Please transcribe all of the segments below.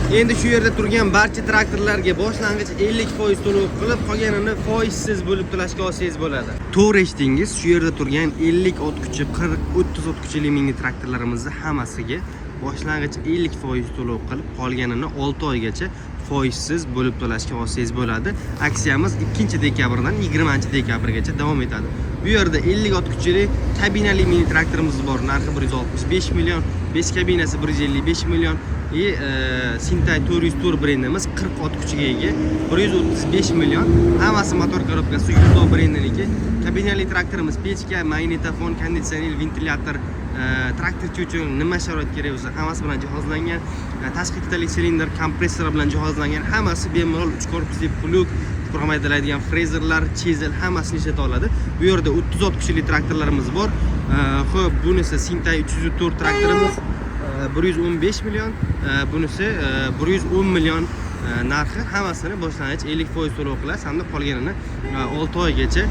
Endi shu yerda turgan barcha traktorlarga boshlang'ich 50% to'lov qilib, qolganini foizsiz bo'lib to'lashga olsangiz bo'ladi. To'g'ri eshitdingiz, shu yerda turgan 50 ot kuchi, 40, 30 ot kuchli mini traktorlarimizni hammasiga boshlang'ich 50% to'lov qilib, qolganini 6 oygacha foizsiz bo'lib to'lashga olsangiz bo'ladi. Aksiyamiz 2-dekabrdan 20-dekabrgacha davom etadi. Bu yerda 50 ot kuchli kabinali mini traktorimiz bor. Narxi 165 million, 5 kabinasi 155 million. Sintai 400 Tour brendimiz 40 ot kuchiga ega 135 million. Hammasi motor korobkasi Yuzo brendiniki. Kabinali traktorimiz pechka, magnitofon, konditsioner, ventilyator, traktorchi uchun nima sharoit kerak bo'lsa hammasi bilan jihozlangan. Tashqi ikkitali silindr, kompressor bilan jihozlangan. Hammasi bemalol 3 korpusli plug, qurmaydigan frezerlar, chisel hammasini ishlata oladi. Bu yerda 30 ot kuchli traktorlarimiz bor. Xo'p, bunisi Sintai 304 traktorimiz 115 million, bunisi 110 million narxi. Hammasini boshlang'ich 50% to'lov qilasiz hamda qolganini 6 oygacha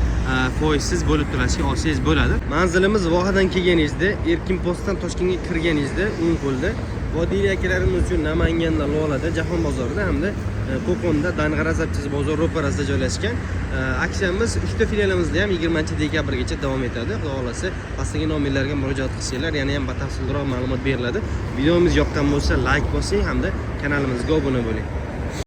foizsiz bo'lib to'lashga olsangiz bo'ladi. Manzilimiz Vohadan kelganingizda, Erkinpostdan Toshkentga kirganingizda o'ng qo'lda, vodiyli akalarimiz uchun Namanganda, Lolada, Jahon bozorida hamda Qo'qonda Dang'arazabchi bozor ro'parasida joylashgan. Aksiyamiz 3 ta filialimizda ham 20-dekabrgacha davom etadi. Xudo xolasa, pastdagi nomerlarga murojaat qilsanglar, yana ham batafsilroq ma'lumot beriladi. Videomiz yoqqan bo'lsa, like bosing hamda kanalimizga obuna bo'ling.